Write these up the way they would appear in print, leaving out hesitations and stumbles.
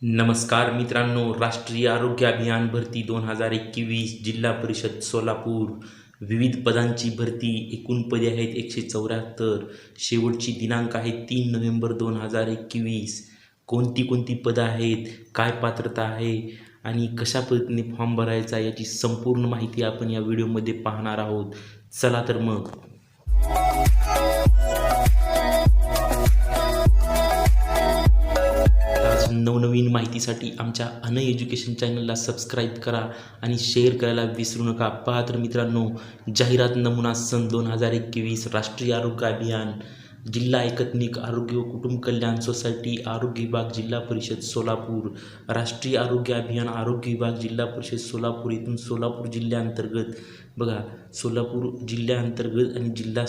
नमस्कार मित्रांनो, राष्ट्रीय आरोग्य अभियान भरती 2021 जिल्हा परिषद सोलापूर विविध पदांची भरती. एकूण पदे आहेत 174. शेवटची दिनांक आहे 3 नोव्हेंबर 2021. कोणती कोणती पदं आहेत, काय पात्रता आहे आणि कशा पद्धतीने फॉर्म भरायचा याची संपूर्ण माहिती आपण या व्हिडिओमध्ये पाहणार आहोत. चला तर मग नवनवीन माहितीसाठी आमच्या अन एज्युकेशन चॅनलला सबस्क्राईब करा आणि शेअर करायला विसरू नका. पहा तर मित्रांनो, जाहिरात नमुना सन 2021 राष्ट्रीय आरोग्य अभियान जिल्हा एकात्मिक आरोग्य व कुटुंब कल्याण सोसायटी आरोग्य विभाग जिल्हा परिषद सोलापूर. राष्ट्रीय आरोग्य अभियान आरोग्य विभाग जिल्हा परिषद सोलापूर इथून सोलापूर जिल्ह्याअंतर्गत बघा, सोलापूर जिल्ह्याअंतर्गत आणि जिल्हा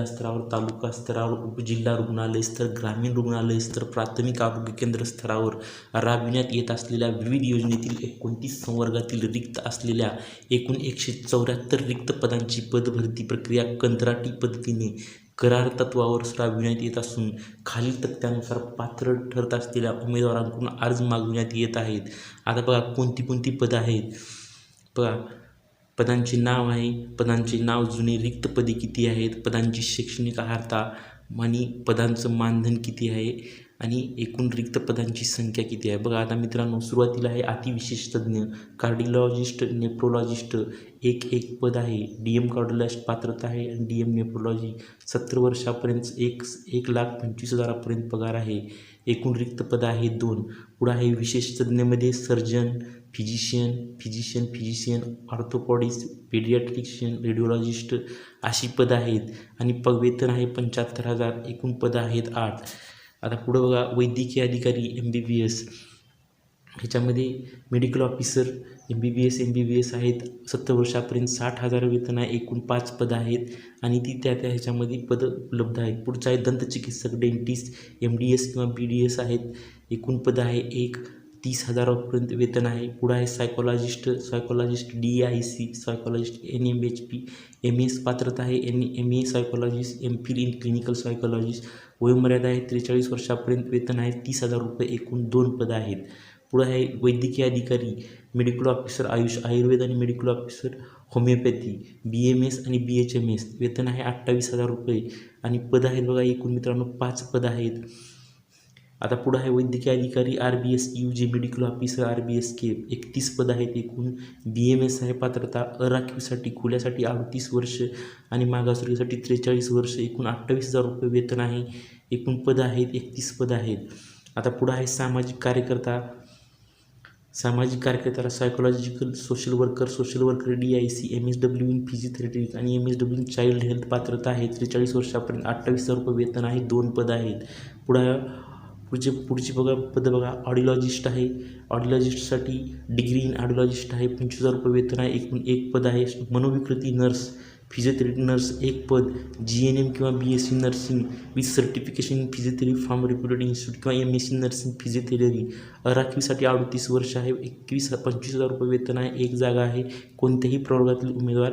स्तरावर तालुका स्तरावर, उपजिल्हा रुग्णालय स्तर, ग्रामीण रुग्णालय स्तर, प्राथमिक आरोग्य केंद्र स्तरावर राबविण्यात येत असलेल्या विविध योजनेतील 29 संवर्गातील रिक्त असलेल्या एकूण 174 रिक्त पदांची पदभरती प्रक्रिया कंत्राटी पद्धतीने करार तत्वावर राबविण्यात येत असून खालील तक्त्यानुसार पात्र ठरत असलेल्या उमेदवारांकडून अर्ज मागविण्यात येत आहेत. आता बघा कोणती कोणती पदं आहेत. बघा, पदांचे नाव आहे, पदांचे नाव, जुने रिक्त पदे किती आहेत, पदांची शैक्षणिक अर्हता आणि पदांचं मानधन किती आहे आणि एकूण रिक्त पदांची संख्या किती आहे. बघा आता मित्रांनो, सुरुवातीला आहे अतिविशेष तज्ज्ञ, कार्डिओलॉजिस्ट, नेफ्रोलॉजिस्ट एक पद आहे. DM कार्डिओलॉजिस्ट पात्रता आहे आणि DM नेफ्रोलॉजी 70 वर्षापर्यंत 1,25,000 पगार आहे. एकूण रिक्त पदं आहेत 2. पुढे आहे विशेष तज्ज्ञमध्ये सर्जन, फिजिशियन, ऑर्थोपॉडिस्ट, पेडियाट्रिशियन, रेडिओलॉजिस्ट अशी पदं आहेत आणि वेतन आहे 75,000. एकूण पदं आहेत 8. आता पुढं बघा, वैद्यकीय अधिकारी MBBS, ह्याच्यामध्ये मेडिकल ऑफिसर MBBS आहेत. 70 वर्षापर्यंत 60,000 वेतन आहे. एकूण 5 पदं आहेत आणि ती त्या ह्याच्यामध्ये पदं उपलब्ध आहेत. पुढचं आहे दंतचिकित्सक, डेंटिस्ट, MDS किंवा BDS आहेत. एकूण पदं आहे 1. 30,000 वेतन आहे. पुढं आहे psychologist DIC, psychologist NMHP, MS पात्रता आहे MA psychologist, MPhil in clinical psychologist. वयोमर्यादा आहे 43 वर्षापर्यंत. वेतन आहे 30,000. एकूण 2 पदं आहेत. पुढं आहे वैद्यकीय अधिकारी, मेडिकल ऑफिसर आयुर्वेद आणि मेडिकल ऑफिसर होमिओपॅथी, BMS आणि BHMS. वेतन आहे 28,000 आणि पदं आहेत बघा एकूण मित्रांनो 5 पदं आहेत. आता पुढं आहे वैद्यकीय अधिकारी RBS UG, medical officer RBSK 31 पदं आहेत. एकूण BMS आहे पात्रता. अराखीवसाठी, खुल्यासाठी 38 वर्ष आणि मागासवर्गीसाठी 43 वर्ष. एकूण 28,000 वेतन आहे. एकूण पदं आहेत 31 पदं आहेत. आता पुढं आहे सामाजिक कार्यकर्त्याला psychological social worker DIC, MSW in physiotherapy आणि MSW इन चाइल्ड हेल्थ पात्रता आहे 43 वर्षापर्यंत. 28,000 वेतन आहे. 2 पदं आहेत. पुढची पदं बघा, ऑडिओलॉजिस्ट आहे. ऑडिओलॉजिस्टसाठी डिग्री इन ऑडिओलॉजिस्ट आहे. 25,000 वेतन आहे. एकूण 1 पद आहे. मनोविकृती नर्स, फिजिओथेरपी नर्स 1 पद. GNM किंवा BSc nursing with certification in physiotherapy from reputed institute किंवा MSc नर्सिंग फिजिओथेरपी. राखीवसाठी 38 वर्ष आहे. 25,000 वेतन आहे. 1 जागा आहे. कोणत्याही प्रवर्गातील उमेदवार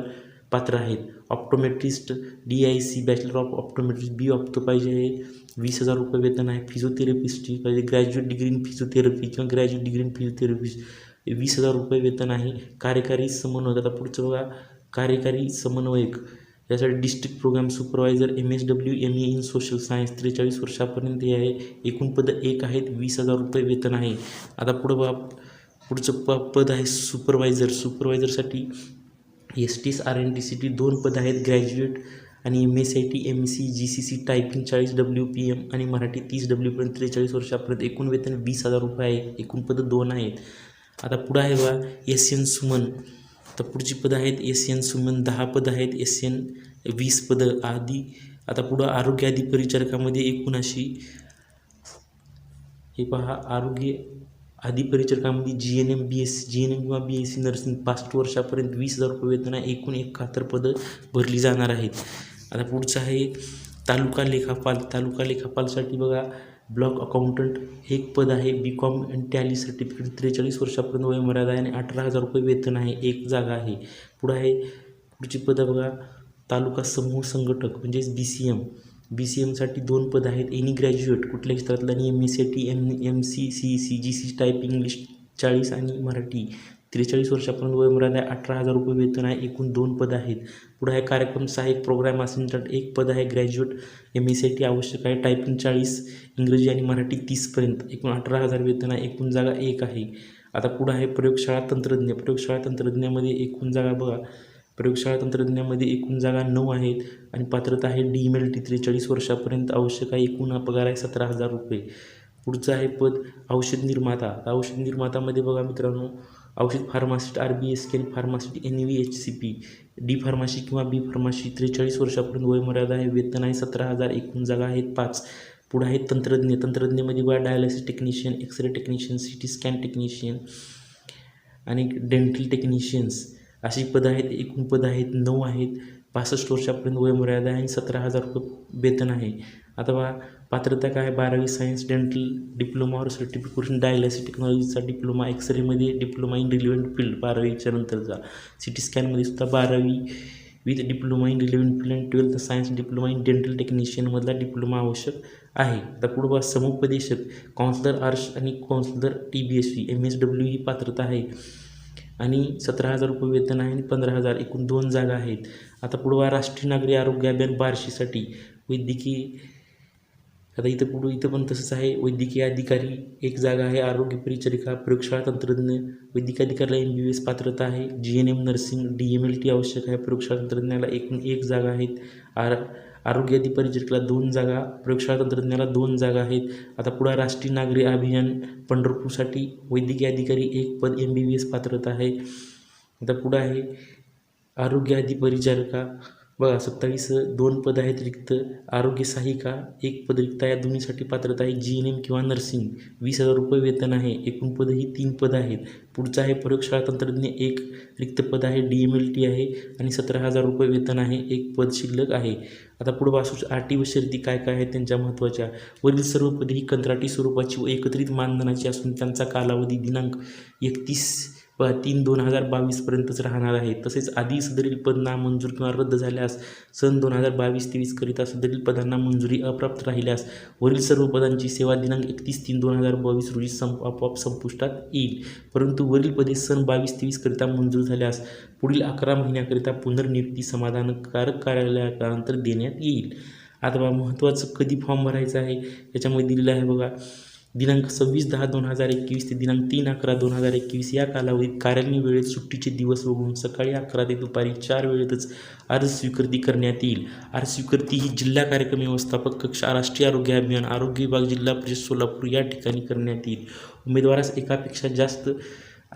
पात्र आहेत. Optometrist DIC, bachelor of optometrist B opto पाहिजे आहे. 20,000 वेतन आहे. फिजिओथेरपिस्टची पाहिजे, ग्रॅज्युएट डिग्री इन फिजिओथेरपी किंवा ग्रॅज्युएट डिग्री इन फिजिओथेरपिस्ट 20,000 वेतन आहे. कार्यकारी समन्वयक, आता पुढचं बघा, कार्यकारी समन्वयक यासाठी district program supervisor MSW MA in social science 43 वर्षापर्यंत हे आहे. एकूण पदं 1 आहेत. 20,000 वेतन आहे. आता पुढचं पद आहे सुपरवायझरसाठी STS RNTCT 2 पदं आहेत. ग्रॅज्युएट आणि MSIT MC GCC typing 40 WPM आणि मराठी 30 WPM 43 वर्षापर्यंत. एकूण वेतन 20,000 आहे. एकूण पदं 2 आहेत. आता पुढं आहे बघा SN सुमन. तर पुढची पदं आहेत SN सुमन 10 पदं आहेत. SN 20 पदं आधी. आता पुढं आरोग्य अधिपरिचारकामध्ये एकूण अशी हे पहा, आरोग्य अधिपरिचारकामध्ये GNM किंवा BSc नर्सिंग 65 वर्षापर्यंत 20,000 वेतन आहे. एकूण 71 पदं भरली जाणार आहेत. आता पुढचं आहे तालुका लेखापालसाठी बघा, ब्लॉक अकाउंटंट 1 पद आहे. BCom आणि टॅली सर्टिफिकेट 43 वर्षापर्यंत वयोमर्यादा आहे आणि 18,000 वेतन आहे. 1 जागा आहे. पुढची पदं बघा, तालुका समूह संघटक म्हणजेच BCM BCMसाठी 2 पद आहेत. एनी ग्रॅज्युएट कुठल्याही क्षेत्रातलं आणि MSc MC CEC GC type English 40 आणि मराठी 43 वर्षापर्यंत वयोमर्यादा आहे. 18,000 रुपये वेतन आहे. एकूण 2 पद आहेत. पुढे आहे कार्यक्रम सहाय्यक प्रोग्राम असिस्टंट 1 पद आहे. ग्रॅज्युएट MSc आवश्यक आहे. टायपिंग 40 इंग्रजी आणि मराठी 30पर्यंत एकूण 18,000 वेतन आहे. एकूण जागा 1 आहे. आता पुढं आहे प्रयोगशाळा तंत्रज्ञ. प्रयोगशाळा तंत्रज्ञामध्ये एकूण जागा बघा, प्रयोगशाळा तंत्रज्ञामध्ये एकूण जागा 9 आहेत आणि पात्रता आहे DMLT 43 वर्षापर्यंत आवश्यक आहे. एकूण पगार आहे 17,000 रुपये. पुढचं आहे पद औषध निर्माता. औषध निर्मातामध्ये बघा मित्रांनो, औषध फार्मासिस्ट RBSK आणि फार्मासिस्ट NVHCP, D फार्मसी किंवा B फार्मसी 43 वर्षापर्यंत वयोमर्यादा आहे. वेतन आहे 17,000. एकूण जागा आहेत 5. पुढे आहेत तंत्रज्ञ. तंत्रज्ञमध्ये बघा dialysis technician, x ray technician, CT scan technician आणि डेंटल टेक्निशियन्स अशी पदं आहेत. एकूण पदं आहेत 9 आहेत. 65 वर्षापर्यंत वयोमर्यादा आहे आणि 17,000 रुपये वेतन आहे. आता बघा पात्रता काय, 12वी सायन्स, डेंटल डिप्लोमा और सर्टिफिकेशन, डायलिसिस टेक्नॉलॉजीचा डिप्लोमा, एक्सरेमध्ये डिप्लोमा इन रिलेव्हंट फील्ड 12वीच्या नंतरचा, CT स्कॅनमध्ये सुद्धा 12वी with diploma in relevant field आणि 12th science diploma in dental टेक्निशियनमधला डिप्लोमा आवश्यक आहे. आता पुढं बघा समुपदेशक, काउन्सिलर आर्ट्स आणि काउन्सिलर TBSV MSW ही पात्रता आहे आणि 17,000 रुपये वेतन आहे आणि 15,000. एकूण 2 जागा आहेत. आता पुढं बघा राष्ट्रीय नागरी आरोग्य अभियान बार्शीसाठी वैद्यकीय. आता इथं पण तसंच आहे. वैद्यकीय अधिकारी 1 जागा आहे. आरोग्य परिचारिका, प्रयोगशाळा तंत्रज्ञ, वैद्यकीय अधिकाऱ्याला MBBS पात्रता आहे. GNM नर्सिंग DMLT आवश्यक आहे. प्रयोगशाळा तंत्रज्ञाला एकूण 1 जागा आहेत. आरोग्य परिचारिकेला 2 जागा, प्रयोगशाळा तंत्रज्ञाला 2 जागा आहेत. आता पुढे राष्ट्रीय नागरी अभियान पंढरपूरसाठी वैद्यकीय अधिकारी 1 पद MBBS पात्रता आहे. आता पुढं आहे आरोग्य परिचारिका बघा 27 2 पद आहेत रिक्त. आरोग्य सहायिका 1 पद रिक्त आहे. या दोन्हीसाठी पात्रता आहे GNM किंवा नर्सिंग. 20,000 रुपये वेतन आहे. एकूण पद ही 3 पद आहेत. पुढचं आहे प्रयोगशाळा तंत्रज्ञ 1 रिक्त पद आहे. DMLT आहे आणि 17,000 रुपये वेतन आहे. 1 पद शिल्लक आहे. आता पुढं वासूच अटी व शर्ती काय काय आहेत त्यांच्या महत्त्वाच्या. वरील सर्व पदे ही कंत्राटी स्वरूपाची व एकत्रित मानधनाची असून त्यांचा कालावधी दिनांक 31/3/2022 पर्यंतच राहणार आहे. तसेच आधी सदरील पद नामंजूर किंवा रद्द झाल्यास सन 2022-23 करिता सदरील पदांना मंजुरी अप्राप्त राहिल्यास वरील सर्व पदांची सेवा दिनांक 31/3/2022 रोजी आपोआप संपुष्टात येईल. परंतु वरील पदे सन 22-23 करिता मंजूर झाल्यास पुढील 11 महिन्याकरिता पुनर्नियुक्ती समाधानकारक कार्यालयानंतर देण्यात येईल. आता बघा महत्त्वाचं कधी फॉर्म भरायचा आहे याच्यामध्ये दिलेलं आहे बघा. दिनांक 26/10/2021 ते दिनांक 3/11/2021 या कालावधीत कार्यालयीन वेळेत सुट्टीचे दिवस वगळून सकाळी 11 ते दुपारी 4 वेळेतच अर्ज स्वीकृती करण्यात येईल. अर्ज स्वीकृती ही जिल्हा कार्यक्रम व्यवस्थापक कक्ष राष्ट्रीय आरोग्य अभियान आरोग्य विभाग जिल्हा परिषद सोलापूर या ठिकाणी करण्यात येईल. उमेदवारास एकापेक्षा जास्त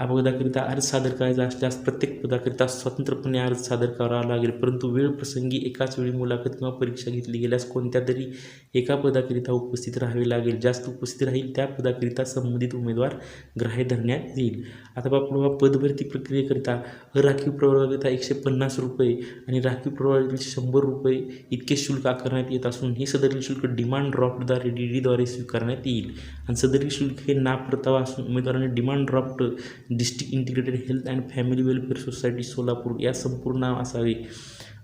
पदाकरिता अर्ज सादर करायचा असल्यास प्रत्येक पदाकरिता स्वतंत्रपणे अर्ज सादर करावा लागेल. परंतु वेळ प्रसंगी एकाच वेळी मुलाखत किंवा परीक्षा घेतली गेल्यास कोणत्या तरी एका पदाकरिता उपस्थित राहावे लागेल. जास्त उपस्थित राहील त्या पदाकरिता संबंधित उमेदवार ग्राह्य धरण्यात येईल. आता पुढे पदभरती प्रक्रियेकरिता राखीव प्रवर्गाकरिता 150 रुपये आणि राखीव प्रवर्गाकरिता 100 रुपये इतके शुल्क आकारण्यात येत असून हे सदरील शुल्क डिमांड ड्राफ्टद्वारे DD स्वीकारण्यात येईल आणि सदरील शुल्क हे ना परतावा असून उमेदवारांनी demand draft district integrated health and family welfare society Solapur या संपूर्ण नाव असावे.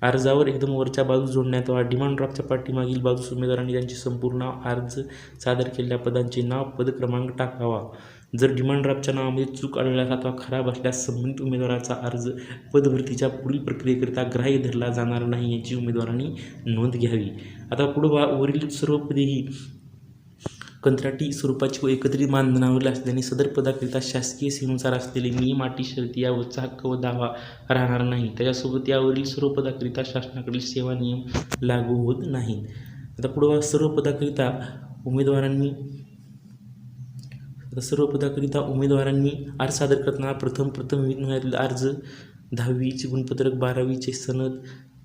अर्जावर एकदम वरच्या बाजूस जोडण्यात यावा. डिमांड ड्राफ्टच्या पाठीमागील बाजूस उमेदवारांनी त्यांचे संपूर्ण नाव, अर्ज सादर केलेल्या पदांचे नाव, पद क्रमांक टाकावा. जर डिमांड ड्राफ्टच्या नावामध्ये चूक आढळल्यास अथवा खराब असल्यास संबंधित उमेदवाराचा अर्ज पदभरतीच्या पुढील प्रक्रियेकरिता ग्राह्य धरला जाणार नाही याची उमेदवारांनी नोंद घ्यावी. आता पुढे वरील सर्व पदे ही कंत्राटी स्वरूपाची व एकत्रित मानधनावर असल्याने सदर पदाकरिता शासकीय सेवेनुसार असलेले नियम, अटी, शर्ती यावरचा हक्क व दावा राहणार नाही. त्याच्यासोबत यावरील सर्व पदाकरिता शासनाकडील सेवा नियम लागू होत नाहीत. आता पुढे सर्व पदाकरिता उमेदवारांनी अर्ज सादर करताना प्रथम विविध महिन्यातील अर्ज, 10वीचे गुणपत्रक, 12वीचे सनद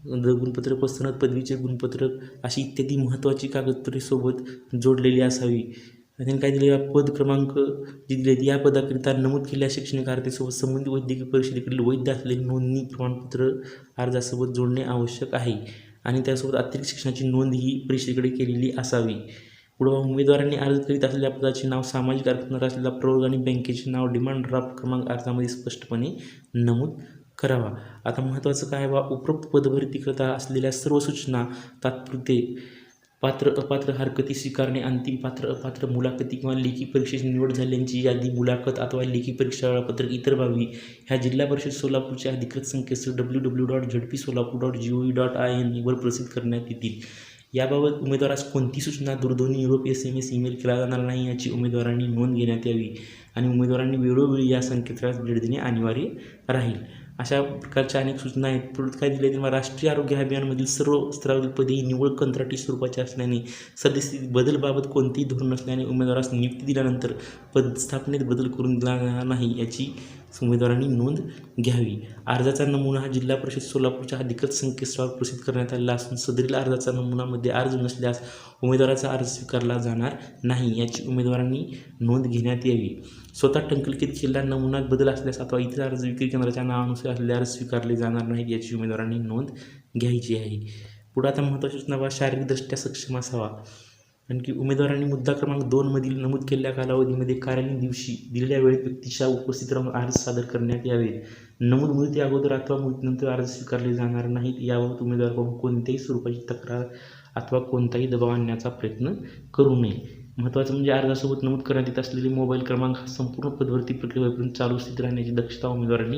गुणपत्रक व सनद, पदवीचे गुणपत्रक अशी इत्यादी महत्त्वाची कागदपत्रे सोबत जोडलेली असावी. त्यांनी काय दिले, पद क्रमांक जे दिले या पदाकरिता नमूद केलेल्या शैक्षणिक अर्हतेसोबत संबंधित वैद्यकीय परिषदेकडील वैध असलेले नोंदणी प्रमाणपत्र अर्जासोबत जोडणे आवश्यक आहे आणि त्यासोबत अतिरिक्त शिक्षणाची नोंद ही परिषदेकडे केलेली असावी. पुढे उमेदवारांनी अर्ज करीत असलेल्या पदाचे नाव, सामाजिक अर्हतेनुसार असलेला प्रवर्ग आणि बँकेचे नाव डिमांड ड्राफ्ट क्रमांक अर्जामध्ये स्पष्टपणे नमूद करावा. आता महत्त्वाचं काय उपरोक्त पदभरतीकरिता असलेल्या सर्व सूचना तात्पुरते पात्र अपात्र हरकती स्वीकारणे, अंतिम पात्र अपात्र मुलाखती किंवा लेखी परीक्षेची निवड झाल्यांची यादी, मुलाखत अथवा लेखी परीक्षा वेळापत्रक, इतर बाबी ह्या जिल्हा परिषद सोलापूरच्या अधिकृत संकेतस्थळ www.zhdp-solapur.gov.in वर प्रसिद्ध करण्यात येतील. याबाबत उमेदवारास कोणती सूचना, दूरध्वनी, निरोप, SMS, ईमेल केला जाणार नाही याची उमेदवारांनी नोंद घेण्यात यावी आणि उमेदवारांनी वेळोवेळी या संकेतस्थळास भेट देणे अनिवार्य राहील. अशा प्रकारच्या अनेक सूचना आहेत. पुढे काय दिले तेव्हा राष्ट्रीय आरोग्य अभियानामधील सर्व स्तरावरील पदे ही निवड कंत्राटी स्वरूपाची असल्याने सद्यस्थितीत बदलबाबत कोणतेही धोरण नसल्याने उमेदवारास नियुक्ती दिल्यानंतर पदस्थापनेत बदल करून दिला जाणार नाही याची उमेदवारांनी नोंद घ्यावी. अर्जाचा नमुना हा जिल्हा परिषद सोलापूरच्या अधिकृत संकेतस्थळावर प्रसिद्ध करण्यात आलेला असून सदरील अर्जाचा नमुनामध्ये अर्ज नसल्यास उमेदवाराचा अर्ज स्वीकारला जाणार नाही याची उमेदवारांनी नोंद घेण्यात यावी. स्वतः टंकलिखित केलेला नमुन्यात बदल असल्यास अथवा इतर अर्ज विक्री केंद्राच्या नावानुसार असलेले अर्ज स्वीकारले जाणार नाहीत याची उमेदवारांनी नोंद घ्यायची आहे. पुढे आता महत्त्वाची सूचना, शारीरिकदृष्ट्या सक्षम असावा. आणखी उमेदवारांनी मुद्दा क्रमांक 2 मधील नमूद केलेल्या कालावधीमध्ये कार्यालयीन दिवशी दिलेल्या वेळेत व्यक्तीच्या उपस्थित राहून अर्ज सादर करण्यात यावे. नमूद मुदती अगोदर अथवा मुदतीनंतर अर्ज स्वीकारले जाणार नाहीत. याबाबत उमेदवाराकडून कोणत्याही स्वरूपाची तक्रार अथवा कोणताही दबाव आणण्याचा प्रयत्न करू नये. महत्त्वाचं म्हणजे अर्जासोबत नमूद करण्यात येत असलेले मोबाईल क्रमांक हा संपूर्ण पदभरती प्रक्रियेपर्यंत चालू स्थितीत राहण्याची दक्षता उमेदवारांनी